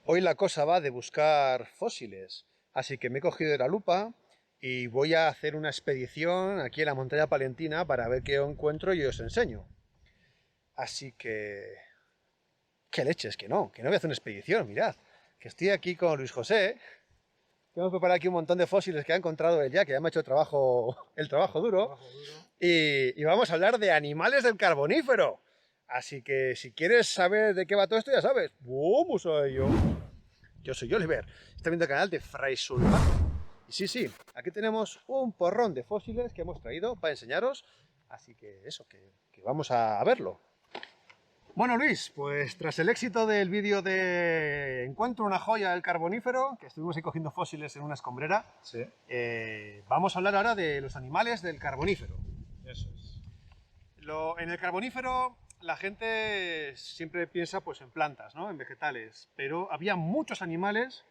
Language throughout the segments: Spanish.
Hoy la cosa va de buscar fósiles, así que me he cogido de la lupa y voy a hacer una expedición aquí en la montaña palentina para ver qué encuentro y os enseño. Así que... ¡Qué leches! Que no voy a hacer una expedición, mirad. Que estoy aquí con Luis José, que hemos preparado aquí un montón de fósiles que ha encontrado él ya, que ya me ha hecho el trabajo duro. Y vamos a hablar de animales del Carbonífero. Así que si quieres saber de qué va todo esto, ya sabes. Vamos a ello. Yo soy Oliver, está viendo el canal de Fray Sulmán. Y sí, aquí tenemos un porrón de fósiles que hemos traído para enseñaros. Así que eso, que vamos a verlo. Bueno, Luis, pues tras el éxito del vídeo de Encuentro una joya del Carbonífero, que estuvimos ahí cogiendo fósiles en una escombrera, Sí, vamos a hablar ahora de los animales del Carbonífero. eso es. En el Carbonífero la gente siempre piensa pues en plantas, ¿no? En vegetales, pero había muchos animales.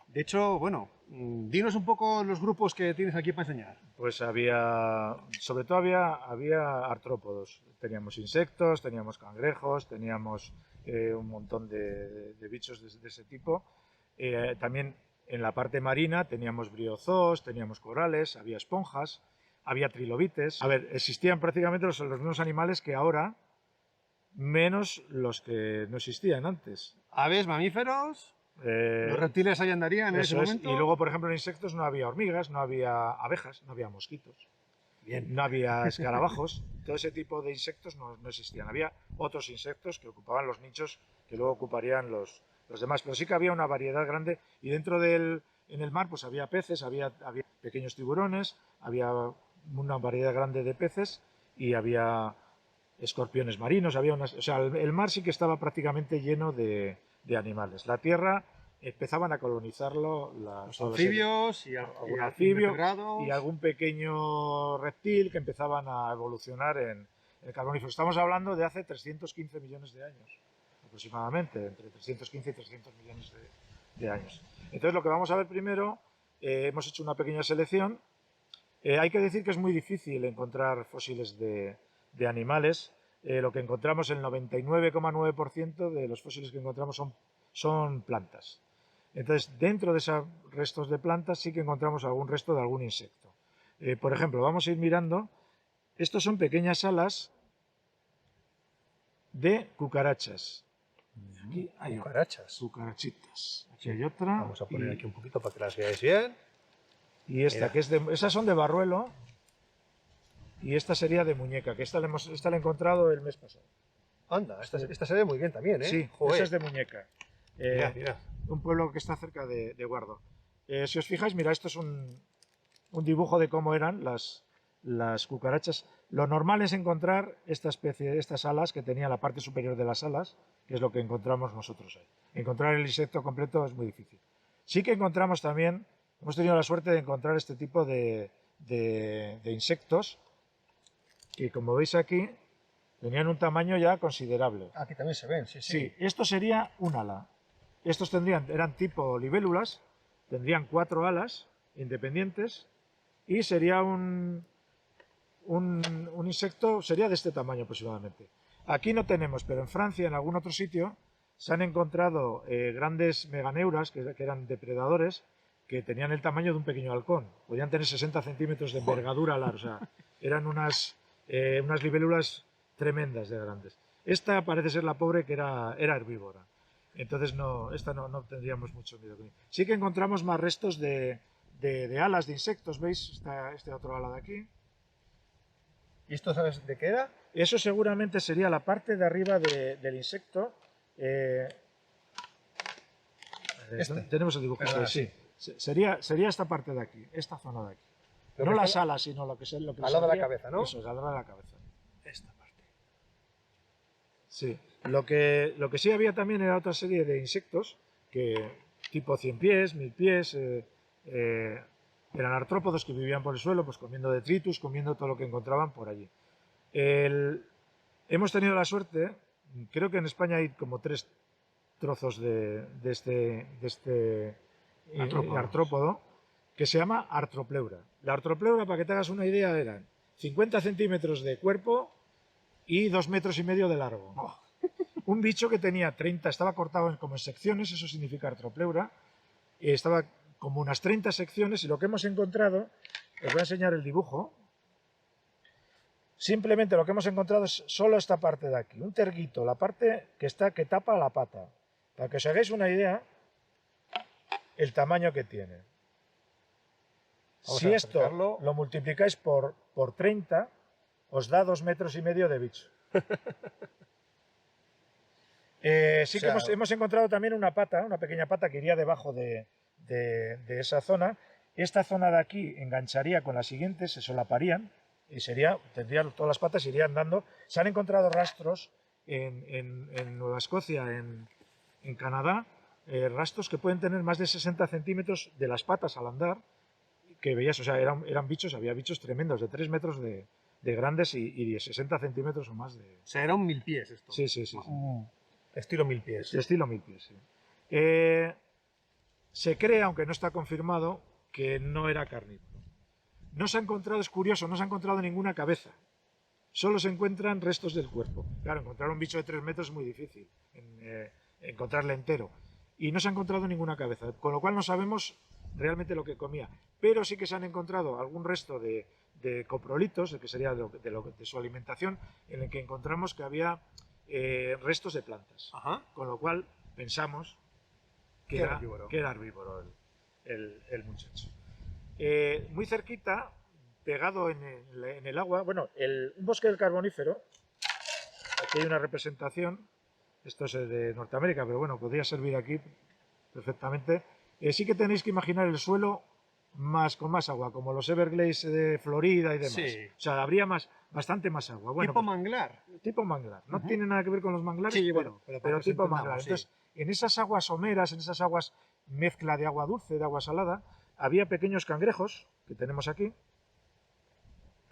De hecho, bueno, dinos un poco los grupos que tienes aquí para enseñar. Pues sobre todo había artrópodos. Teníamos insectos, teníamos cangrejos, teníamos un montón de bichos de ese tipo. También en la parte marina teníamos briozoos, teníamos corales, había esponjas, había trilobites. A ver, existían prácticamente los mismos animales que ahora, menos los que no existían antes. Aves, mamíferos, los reptiles ahí andarían en ese Eso es. momento. Y luego, por ejemplo, en insectos no había hormigas, no había abejas, no había mosquitos, Bien. no había escarabajos. Todo ese tipo de insectos no existían. Había otros insectos que ocupaban los nichos que luego ocuparían los demás. Pero sí que había una variedad grande. Y en el mar pues había peces, había pequeños tiburones, había una variedad grande de peces y había escorpiones marinos. O sea, el mar sí que estaba prácticamente lleno de animales. La tierra empezaban a colonizarlo Los anfibios y algún y anfibio invertebrados. y algún pequeño reptil que empezaban a evolucionar en el Carbonífero. Estamos hablando de hace 315 millones de años, aproximadamente, entre 315 y 300 millones de años. Entonces, lo que vamos a ver primero, hemos hecho una pequeña selección. Hay que decir que es muy difícil encontrar fósiles de animales. Lo que encontramos, el 99,9% de los fósiles que encontramos son plantas. Entonces, dentro de esos restos de plantas sí que encontramos algún resto de algún insecto. Por ejemplo, vamos a ir mirando. Estos son pequeñas alas de cucarachas. Aquí hay Cucarachas. cucarachitas. Aquí hay otra. Vamos a poner aquí un poquito para que las veáis bien. Y esta, Mira. esas son de barruelo. Y esta sería de muñeca, que esta la he encontrado el mes pasado. Anda, esta se ve muy bien también, ¿eh? Sí, Joder. esa es de muñeca. Mirad. Un pueblo que está cerca de Guardo. Si os fijáis, mira, esto es un dibujo de cómo eran las cucarachas. Lo normal es encontrar esta especie, estas alas que tenía la parte superior de las alas, que es lo que encontramos nosotros ahí. Encontrar el insecto completo es muy difícil. Sí que encontramos también, hemos tenido la suerte de encontrar este tipo de insectos, que como veis aquí, tenían un tamaño ya considerable. Aquí también se ven, Sí, esto sería un ala. Estos eran tipo libélulas, tendrían 4 alas independientes y sería un insecto, sería de este tamaño aproximadamente. Aquí no tenemos, pero en Francia, en algún otro sitio, se han encontrado grandes meganeuras, que eran depredadores, que tenían el tamaño de un pequeño halcón. Podían tener 60 centímetros de envergadura alar, o sea, eran unas libélulas tremendas de grandes. Esta parece ser la pobre que era herbívora. Entonces esta no tendríamos mucho miedo. Sí que encontramos más restos de alas de insectos, ¿veis? Está este otro ala de aquí. ¿Y esto sabes de qué era? Eso seguramente sería la parte de arriba del insecto. Tenemos el dibujo. Sí. Sería esta parte de aquí, esta zona de aquí. No las alas, sino lo que al lado de la cabeza, ¿no? Eso es, al lado de la cabeza. Esta parte. Sí. Lo que sí había también era otra serie de insectos, que tipo 100 pies, 1000 pies, eran artrópodos que vivían por el suelo, pues comiendo detritus, comiendo todo lo que encontraban por allí. Hemos tenido la suerte, creo que en España hay como 3 trozos de este artrópodo, que se llama artropleura. La artropleura, para que te hagas una idea, eran 50 centímetros de cuerpo y 2,5 metros de largo. Un bicho que tenía 30, estaba cortado como en secciones, eso significa artropleura, estaba como unas 30 secciones y lo que hemos encontrado, os voy a enseñar el dibujo, simplemente lo que hemos encontrado es solo esta parte de aquí, un terguito, la parte que tapa la pata. Para que os hagáis una idea, el tamaño que tiene. Si esto lo multiplicáis por 30, os da 2,5 metros de bicho. Sí que hemos encontrado también una pequeña pata que iría debajo de esa zona. Esta zona de aquí engancharía con la siguiente, se solaparían y tendrían todas las patas, irían dando. Se han encontrado rastros en Nueva Escocia, en Canadá, rastros que pueden tener más de 60 centímetros de las patas al andar, que veías, o sea, eran bichos, había bichos tremendos, de 3 metros de grandes y de 60 centímetros o más de... O sea, era un 1000 pies esto. Sí. Estilo 1000 pies. Estilo 1000 pies, sí. Se cree, aunque no está confirmado, que no era carnívoro. No se ha encontrado, es curioso, no se ha encontrado ninguna cabeza. Solo se encuentran restos del cuerpo. Claro, encontrar un bicho de 3 metros es muy difícil, encontrarle entero. Y no se ha encontrado ninguna cabeza, con lo cual no sabemos realmente lo que comía. Pero sí que se han encontrado algún resto de coprolitos, que sería de su alimentación, en el que encontramos que había restos de plantas. Ajá. Con lo cual pensamos que era herbívoro el muchacho. Muy cerquita, pegado en el agua, bueno, un bosque del Carbonífero, aquí hay una representación, esto es de Norteamérica, pero bueno, podría servir aquí perfectamente. Sí que tenéis que imaginar el suelo con más agua, como los Everglades de Florida y demás. Sí. O sea, habría bastante más agua. Bueno, tipo manglar. Tipo manglar. No tiene nada que ver con los manglares, Sí, pero tipo manglar. Sí. Entonces, en esas aguas someras, en esas aguas mezcla de agua dulce, de agua salada, había pequeños cangrejos, que tenemos aquí.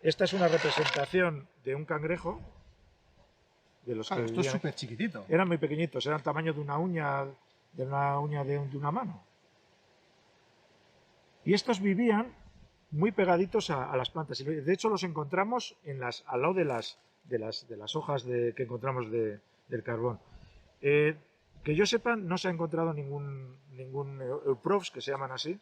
Esta es una representación de un cangrejo. De los que esto es súper chiquitito. Eran muy pequeñitos, eran tamaño de una uña de una mano. Y estos vivían muy pegaditos a las plantas. De hecho, los encontramos al lado de las hojas que encontramos del carbón. Que yo sepa, no se ha encontrado ningún Euprofs, que se llaman así,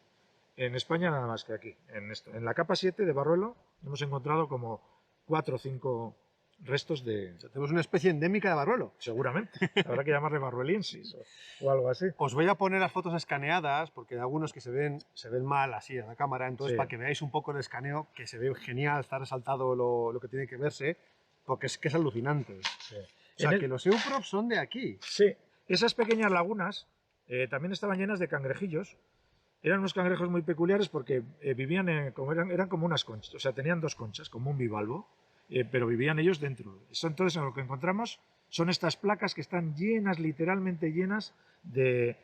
en España nada más que aquí. En la capa 7 de Barruelo hemos encontrado como 4 o 5 restos de... O sea, tenemos una especie endémica de Barruelo. Seguramente. Habrá que llamarle barrueliensis o algo así. Os voy a poner las fotos escaneadas, porque hay algunos que se ven mal así en la cámara, entonces para que veáis un poco el escaneo, que se ve genial, está resaltado lo que tiene que verse, porque es que es alucinante. Sí. O sea, que los Euprofs son de aquí. Sí. Esas pequeñas lagunas también estaban llenas de cangrejillos. Eran unos cangrejos muy peculiares porque vivían, eran como unas conchas, o sea, tenían 2 conchas, como un bivalvo. Pero vivían ellos dentro. Entonces, lo que encontramos son estas placas que están llenas, literalmente llenas de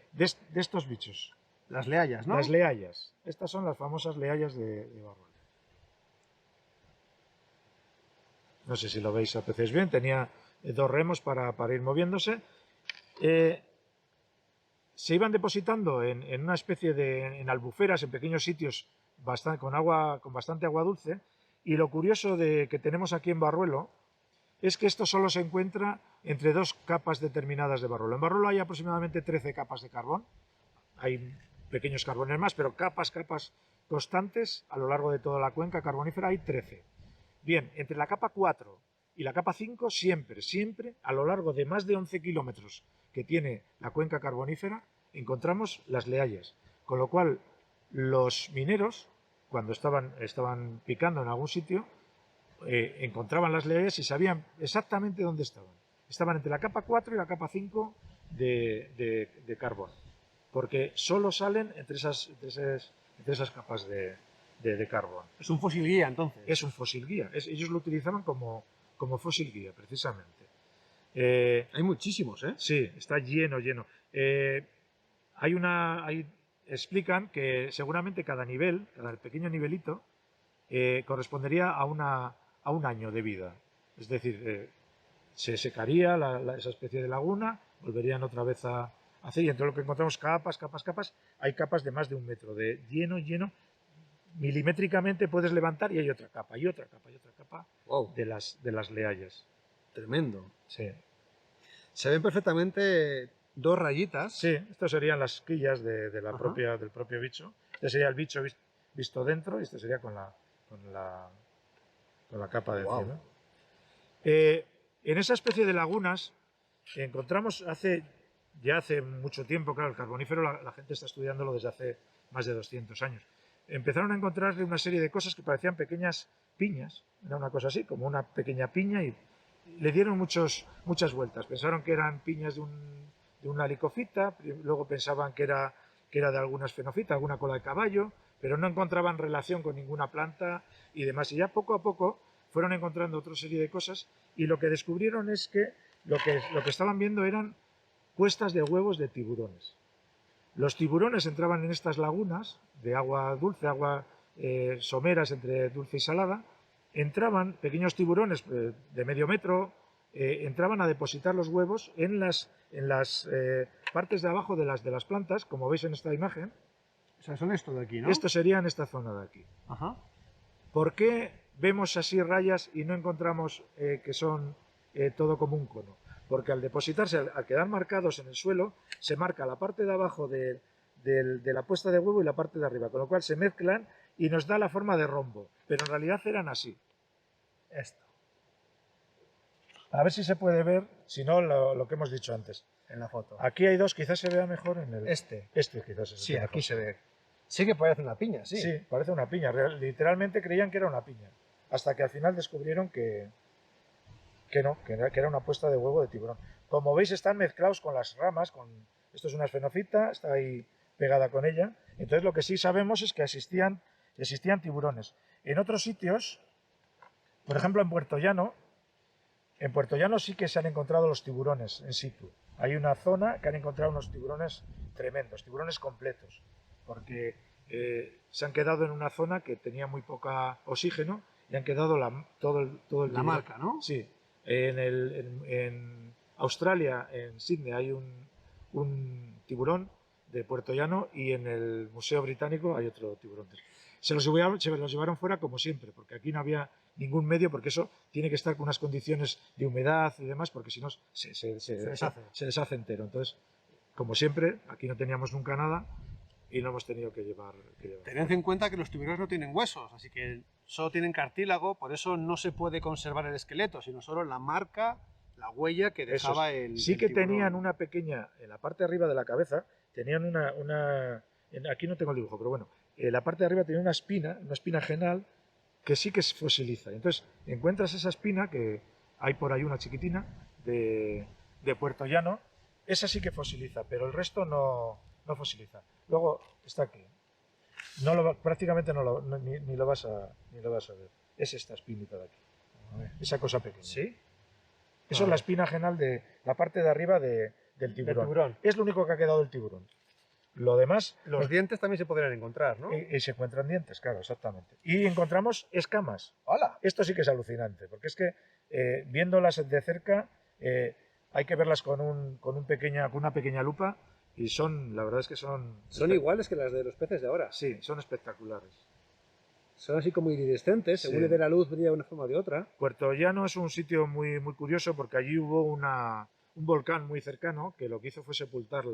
estos bichos. Las leallas, ¿no? Las leallas. Estas son las famosas leallas de Barruelo. No sé si lo veis, apreciáis bien. Tenía 2 remos para ir moviéndose. Se iban depositando en una especie en albuferas, en pequeños sitios con bastante agua dulce. Y lo curioso que tenemos aquí en Barruelo es que esto solo se encuentra entre 2 capas determinadas de Barruelo. En Barruelo hay aproximadamente 13 capas de carbón. Hay pequeños carbones más, pero capas constantes a lo largo de toda la cuenca carbonífera hay 13. Bien, entre la capa 4 y la capa 5 siempre, a lo largo de más de 11 kilómetros que tiene la cuenca carbonífera, encontramos las leallas. Con lo cual, los mineros, cuando estaban picando en algún sitio, encontraban las leallas y sabían exactamente dónde estaban. Estaban entre la capa 4 y la capa 5 de carbón, porque solo salen entre esas capas de carbón. Es un fósil guía, entonces. Es un fósil guía. Ellos lo utilizaban como fósil guía, precisamente. Hay muchísimos, ¿eh? Sí, está lleno. Explican que seguramente cada pequeño nivelito, correspondería a un año de vida. Es decir, se secaría esa especie de laguna, volverían otra vez a hacer, y entre lo que encontramos capas, hay capas de más de 1 metro, de lleno, milimétricamente puedes levantar y hay otra capa, Wow. de las leallas. Tremendo. Sí. Se ven perfectamente dos rayitas. Sí, estas serían las quillas de la Ajá. del propio bicho. Este sería el bicho visto dentro y este sería con la, con la capa de Guau. encima. En esa especie de lagunas encontramos ya hace mucho tiempo, claro, el carbonífero la gente está estudiándolo desde hace más de 200 años. Empezaron a encontrarle una serie de cosas que parecían pequeñas piñas, era una cosa así, como una pequeña piña, y le dieron muchas vueltas. Pensaron que eran piñas de una licofita, luego pensaban que era de alguna esfenofita, alguna cola de caballo, pero no encontraban relación con ninguna planta y demás. Y ya poco a poco fueron encontrando otra serie de cosas y lo que descubrieron es que lo que estaban viendo eran puestas de huevos de tiburones. Los tiburones entraban en estas lagunas de agua dulce, agua someras entre dulce y salada, entraban pequeños tiburones de medio metro, entraban a depositar los huevos en las partes de abajo de las plantas, como veis en esta imagen. O sea, son esto de aquí, ¿no? Esto sería en esta zona de aquí. Ajá. ¿Por qué vemos así rayas y no encontramos que son todo como un cono? Porque al depositarse, al quedar marcados en el suelo, se marca la parte de abajo de la puesta de huevo y la parte de arriba, con lo cual se mezclan y nos da la forma de rombo. Pero en realidad eran así. Esto. A ver si se puede ver, si no, lo que hemos dicho antes. En la foto. Aquí hay dos, quizás se vea mejor en el... Este. Este quizás es el Sí, que aquí mejor se ve. Sí que parece una piña, sí. Sí, parece una piña. Literalmente creían que era una piña. Hasta que al final descubrieron que no, que era una puesta de huevo de tiburón. Como veis, están mezclados con las ramas. Esto es una esfenofita, está ahí pegada con ella. Entonces, lo que sí sabemos es que existían tiburones. En otros sitios, por ejemplo, en Puerto Llano sí que se han encontrado los tiburones en situ. Hay una zona que han encontrado unos tiburones tremendos, tiburones completos, porque se han quedado en una zona que tenía muy poca oxígeno y han quedado todo el La tiburón. marca, ¿no? Sí. En Australia, en Sydney, hay un tiburón de Puerto Llano y en el Museo Británico hay otro tiburón. Se los llevaron fuera como siempre, porque aquí no había ningún medio, porque eso tiene que estar con unas condiciones de humedad y demás, porque si no se deshace entero. Entonces, como siempre, aquí no teníamos nunca nada y no hemos tenido que llevar. Tened en cuenta que los tiburones no tienen huesos, así que solo tienen cartílago, por eso no se puede conservar el esqueleto, sino solo la marca, la huella que dejaba el Sí que tiburón. tenían una pequeña, en la parte de arriba de la cabeza, tenían aquí no tengo el dibujo, pero bueno, la parte de arriba tenía una espina genal, que sí que se fosiliza. Entonces, encuentras esa espina, que hay por ahí una chiquitina, de Puerto Llano, esa sí que fosiliza, pero el resto no fosiliza. Luego está aquí. Prácticamente ni lo vas a ver. Es esta espinita de aquí. Esa cosa pequeña. ¿Sí? Eso es la espina genal de la parte de arriba del tiburón. Es lo único que ha quedado del tiburón. Lo demás... Los dientes también se podrían encontrar, ¿no? Y se encuentran dientes, claro, exactamente. Y encontramos escamas. ¡Hala! Esto sí que es alucinante, porque es que viéndolas de cerca hay que verlas con una pequeña lupa y la verdad es que son... Son iguales que las de los peces de ahora. Sí, son espectaculares. Son así como iridescentes, según Sí. le dé la luz brilla de una forma o de otra. Puerto Llano es un sitio muy, muy curioso porque allí hubo un volcán muy cercano que lo que hizo fue sepultar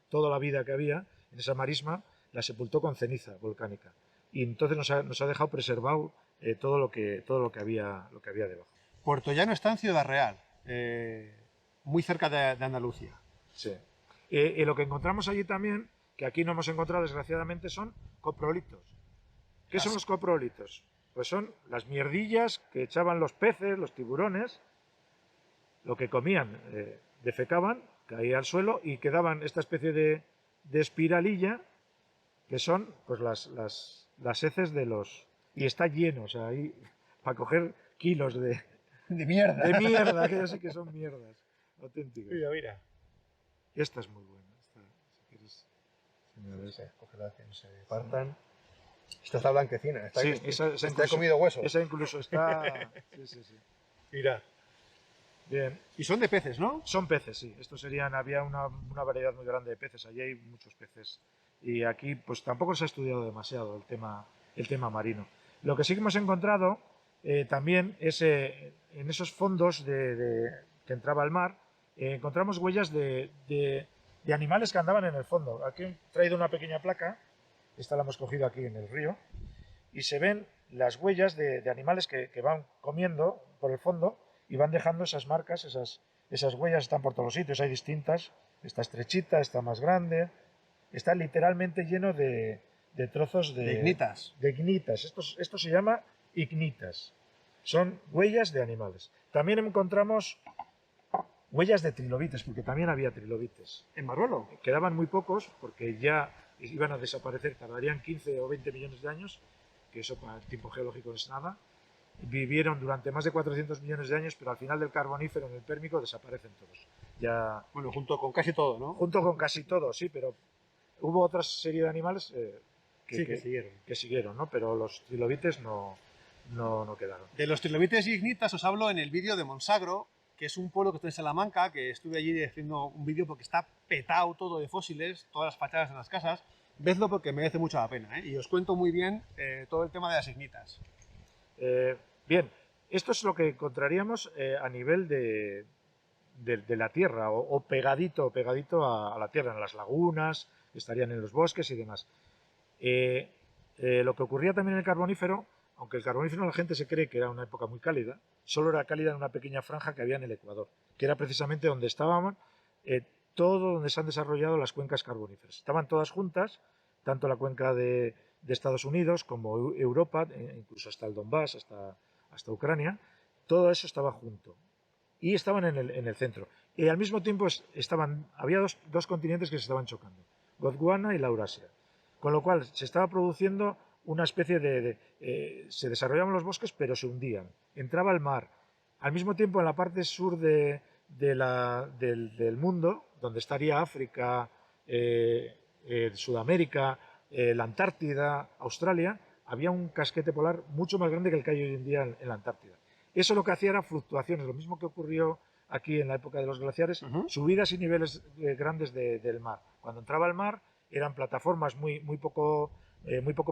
toda la vida que había en esa marisma, la sepultó con ceniza volcánica. Y entonces nos ha dejado preservado todo lo que había debajo. Puerto Llano está en Ciudad Real, muy cerca de Andalucía. Sí. Y lo que encontramos allí también, que aquí no hemos encontrado desgraciadamente, son coprolitos. ¿Qué son los coprolitos? Pues son las mierdillas que echaban los peces, los tiburones, lo que comían, defecaban, caía al suelo y quedaban esta especie de espiralilla que son pues las heces de los... Y está lleno, o sea, ahí para coger kilos de mierda. De mierda, que sí que son mierdas auténticas. Mira, mira. Esta es muy buena. Si quieres, Cógela, que no se partan. Esta está blanquecina. sí, esa esa ha comido hueso. Esa incluso está... Sí. Mira. Bien. Y son de peces, ¿no? Son peces, sí. Había una variedad muy grande de peces. Allí hay muchos peces. Y aquí pues tampoco se ha estudiado demasiado el tema marino. Lo que sí que hemos encontrado también es en esos fondos que entraba al mar, encontramos huellas de animales que andaban en el fondo. Aquí he traído una pequeña placa, esta la hemos cogido aquí en el río, y se ven las huellas de animales que van comiendo por el fondo y van dejando esas marcas, esas huellas están por todos los sitios, hay distintas, esta estrechita, esta más grande, está literalmente lleno de trozos De ignitas. de ignitas. Esto se llama ignitas, son huellas de animales. También encontramos huellas de trilobites, porque también había trilobites. ¿En Barruelo? Quedaban muy pocos porque ya iban a desaparecer, tardarían 15 o 20 millones de años, que eso para el tiempo geológico no es nada. Vivieron durante más de 400 millones de años, pero al final del Carbonífero en el Pérmico desaparecen todos. Ya, Bueno, junto con casi todo, ¿no? junto con casi todos, sí, pero hubo otra serie de animales que siguieron. que siguieron, ¿no? Pero los trilobites no quedaron. De los trilobites y ignitas os hablo en el vídeo de Monsagro, que es un pueblo que está en Salamanca, que estuve allí haciendo un vídeo porque está petado todo de fósiles, todas las fachadas de las casas. Vedlo porque merece mucho la pena, ¿eh? Y os cuento muy bien todo el tema de las ignitas. Bien, esto es lo que encontraríamos a nivel de la tierra o pegadito a la tierra, en las lagunas, estarían en los bosques y demás. Lo que ocurría también en el Carbonífero, aunque el Carbonífero la gente se cree que era una época muy cálida, solo era cálida en una pequeña franja que había en el Ecuador, que era precisamente donde estaban todo donde se han desarrollado las cuencas carboníferas. Estaban todas juntas, tanto la cuenca de Estados Unidos como Europa, incluso hasta el Donbass, hasta Ucrania, todo eso estaba junto y estaban en el centro. Y al mismo tiempo había dos continentes que se estaban chocando, Gondwana y la Eurasia, con lo cual se estaba produciendo una especie se desarrollaban los bosques pero se hundían, entraba el mar. Al mismo tiempo en la parte sur del mundo, donde estaría África, Sudamérica, la Antártida, Australia, había un casquete polar mucho más grande que el que hay hoy en día en la Antártida. Eso lo que hacía era fluctuaciones, lo mismo que ocurrió aquí en la época de los glaciares, subidas y niveles grandes del mar. Cuando entraba el mar eran plataformas muy poco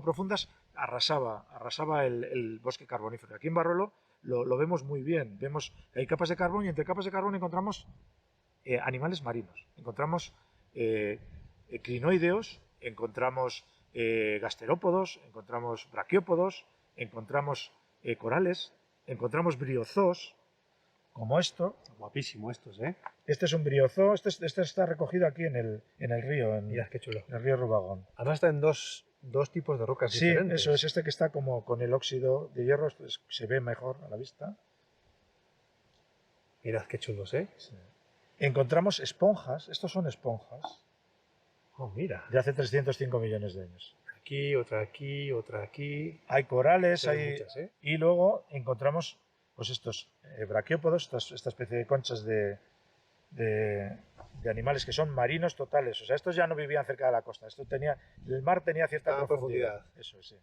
profundas, arrasaba el bosque carbonífero. Aquí en Barruelo lo vemos muy bien, vemos que hay capas de carbón y entre capas de carbón encontramos animales marinos, encontramos crinoideos, encontramos gasterópodos, encontramos braquiópodos, encontramos corales, encontramos briozoos, como esto. Guapísimo estos, ¿eh? Este es un briozoo, este está recogido aquí en el río, Mirad qué chulo. en el río Rubagón. Además está en dos tipos de rocas Sí, diferentes. eso es, este que está como con el óxido de hierro, pues, se ve mejor a la vista. Mirad qué chulos, ¿eh? Sí. Encontramos esponjas, estos son esponjas. Oh, mira. De hace 305 millones de años. Aquí, otra aquí, otra aquí. Hay corales, Hay hay muchas, ¿eh? y luego encontramos pues estos braquiópodos, esta especie de conchas de animales que son marinos totales. O sea, estos ya no vivían cerca de la costa. El mar tenía cierta profundidad. Eso sí.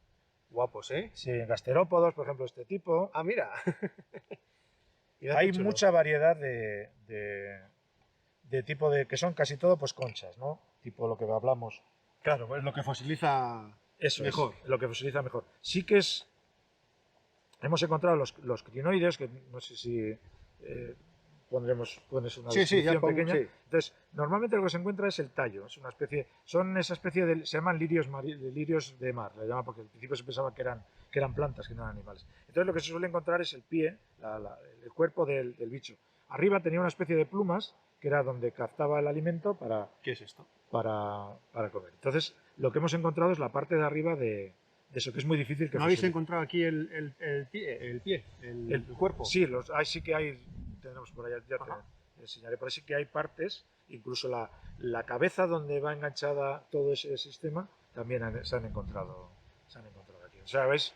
Guapos, ¿eh? Sí, gasterópodos, por ejemplo, este tipo. Ah, mira. Hay mucha variedad de tipo que son casi todo pues conchas, ¿no? Tipo lo que hablamos. Claro, pues lo que fosiliza Eso mejor. es, lo que fosiliza mejor. Sí que hemos encontrado los crinoides, que no sé si pones una descripción pequeña. Sí. Entonces, normalmente lo que se encuentra es el tallo, es una especie, se llaman lirios de mar, le llaman porque al principio se pensaba que eran plantas, que no eran animales. Entonces lo que se suele encontrar es el pie, el cuerpo del bicho. Arriba tenía una especie de plumas, que era donde captaba el alimento para... ¿Qué es esto? Para comer. Entonces, lo que hemos encontrado es la parte de arriba de eso, que es muy difícil que... ¿No habéis encontrado aquí el cuerpo? Sí, sí que hay, tenemos por allá, ya te enseñaré, por ahí sí que hay partes, incluso la cabeza donde va enganchada todo ese sistema, también se han encontrado aquí. O sea, ¿ves?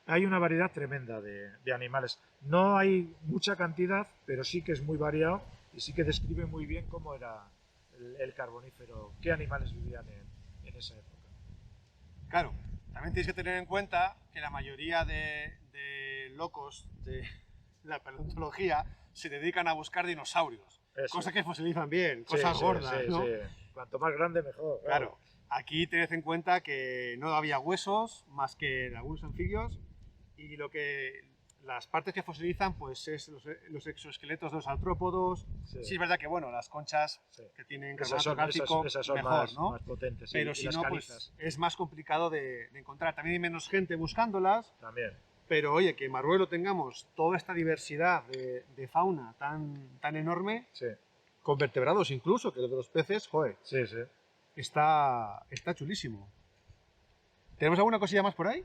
Hay una variedad tremenda de animales. No hay mucha cantidad, pero sí que es muy variado y sí que describe muy bien cómo era el Carbonífero, qué animales vivían en esa época. Claro, también tenéis que tener en cuenta que la mayoría de locos de la paleontología se dedican a buscar dinosaurios, cosas que fosilizan bien, cosas gordas, ¿no? Sí. Cuanto más grande mejor. Claro, aquí tened en cuenta que no había huesos más que algunos anfibios y lo que las partes que fosilizan, pues es los exoesqueletos de los artrópodos. Sí. Sí, es verdad que, bueno, las conchas Sí. que tienen Esas carbonato son, cálcico, esas son mejor, más, ¿no? más potentes. Pero y si las no, calizas pues es más complicado de encontrar. También hay menos gente buscándolas, también. pero oye, que en Marruelo tengamos toda esta diversidad de fauna tan enorme, Sí, con vertebrados incluso, que lo de los peces, joder, sí, sí. está chulísimo. ¿Tenemos alguna cosilla más por ahí?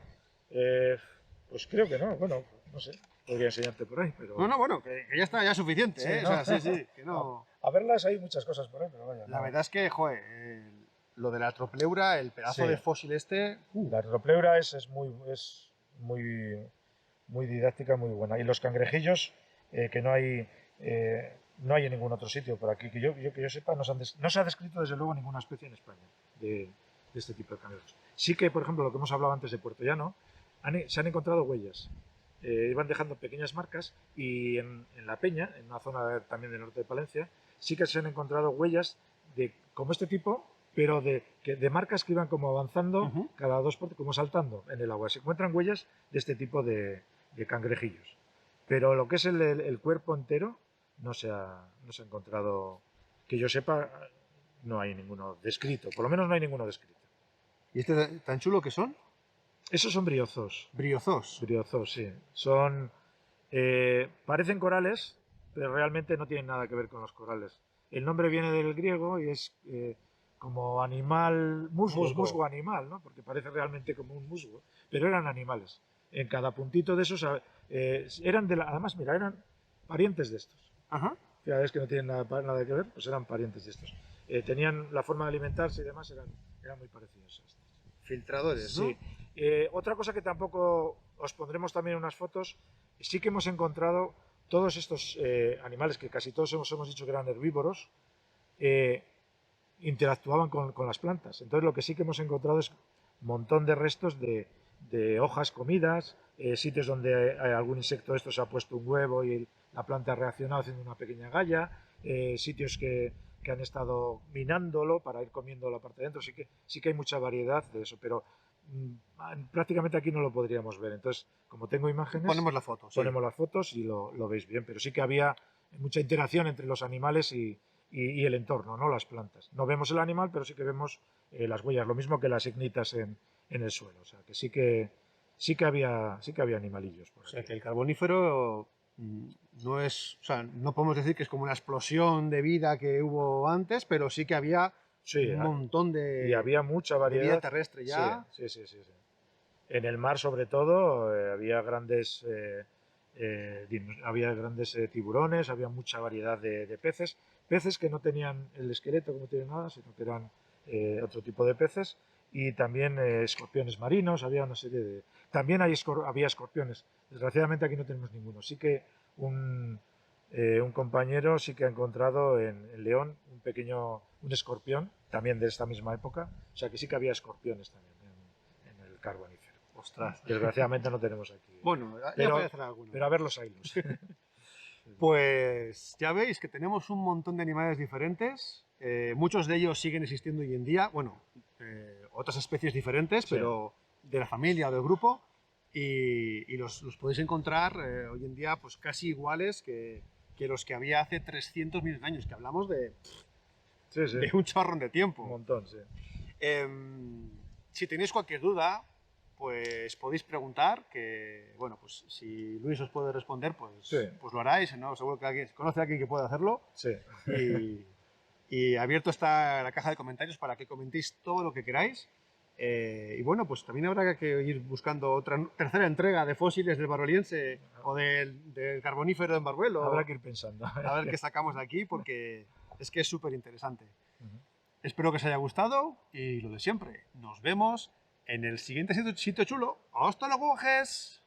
Pues creo que no. Bueno, no sé. Podría enseñarte por ahí, pero... No, bueno, que ya está, ya es suficiente, Sí, ¿eh? ¿no? O sea, sí, que no... A verlas hay muchas cosas por ahí, pero vaya. La no. verdad es que, joder, lo de la tropleura, el pedazo Sí. de fósil este... La artropleura es muy didáctica, muy buena. Y los cangrejillos, que no hay en ningún otro sitio por aquí, que yo sepa, no se ha descrito desde luego ninguna especie en España de este tipo de cangrejos. Sí que, por ejemplo, lo que hemos hablado antes de Puerto Llano, se han encontrado huellas. Iban dejando pequeñas marcas y en La Peña, en una zona también del norte de Palencia, sí que se han encontrado huellas de como este tipo, pero de marcas que iban como avanzando Ujú. cada dos por como saltando en el agua. Se encuentran huellas de este tipo de cangrejillos. Pero lo que es el cuerpo entero no se ha encontrado, que yo sepa, no hay ninguno descrito. Por lo menos no hay ninguno descrito. ¿Y este tan chulo que son? Esos son briozos. Briozos. Briozos, sí. Parecen corales, pero realmente no tienen nada que ver con los corales. El nombre viene del griego y es como animal, musgo animal, ¿no? Porque parece realmente como un musgo, pero eran animales. En cada puntito de esos además, mira, eran parientes de estos. Ajá. Ya ves que no tienen nada que ver, pues eran parientes de estos. Tenían la forma de alimentarse y demás, eran muy parecidos a estos. Filtradores, ¿no? Sí. Otra cosa que tampoco os pondremos también en unas fotos, sí que hemos encontrado todos estos animales que casi todos hemos dicho que eran herbívoros, interactuaban con las plantas. Entonces lo que sí que hemos encontrado es un montón de restos de hojas comidas, sitios donde algún insecto de estos se ha puesto un huevo y la planta ha reaccionado haciendo una pequeña galla, sitios que han estado minándolo para ir comiendo la parte de dentro. Sí que hay mucha variedad de eso, pero prácticamente aquí no lo podríamos ver. Entonces, como tengo imágenes, Ponemos la foto, sí. ponemos las fotos y lo veis bien. Pero sí que había mucha interacción entre los animales y el entorno, ¿no? Las plantas. No vemos el animal, pero sí que vemos las huellas, lo mismo que las ignitas en el suelo. O sea, que sí que había animalillos por O sea, aquí. que el carbonífero no es... O sea, no podemos decir que es como una explosión de vida que hubo antes, pero sí que había Sí, un montón y había mucha de variedad. vida terrestre ya. Sí. En el mar, sobre todo, había grandes tiburones, había mucha variedad de peces. Peces que no tenían el esqueleto como tienen ahora, sino que eran otro tipo de peces. Y también escorpiones marinos, había una serie de... También había escorpiones. Desgraciadamente aquí no tenemos ninguno. Sí que un compañero sí que ha encontrado en León un escorpión, también de esta misma época. O sea que sí que había escorpiones también en el Carbonífero. Ostras. Desgraciadamente no tenemos aquí. Bueno, ya Pero- puede hacer alguno. Pero a ver los hilos. Pues ya veis que tenemos un montón de animales diferentes. Muchos de ellos siguen existiendo hoy en día. Bueno, otras especies diferentes, Sí. pero de la familia o del grupo. Y los podéis encontrar hoy en día pues casi iguales que los que había hace 300 millones de años, que hablamos de Sí. un chorrón de tiempo. Un montón, sí. Si tenéis cualquier duda, pues podéis preguntar, que bueno, pues si Luis os puede responder, pues, Sí. pues lo haráis, ¿no? Seguro que alguien conoce a alguien que pueda hacerlo. Sí. Y abierto está la caja de comentarios para que comentéis todo lo que queráis. Y bueno, pues también habrá que ir buscando otra tercera entrega de fósiles del Baroliense o del Carbonífero de Marruelo. Habrá que ir pensando. A ver qué sacamos de aquí, porque es que es súper interesante. Ujú. Espero que os haya gustado y lo de siempre. Nos vemos en el siguiente sitio chulo. ¡Hasta luego, Ges!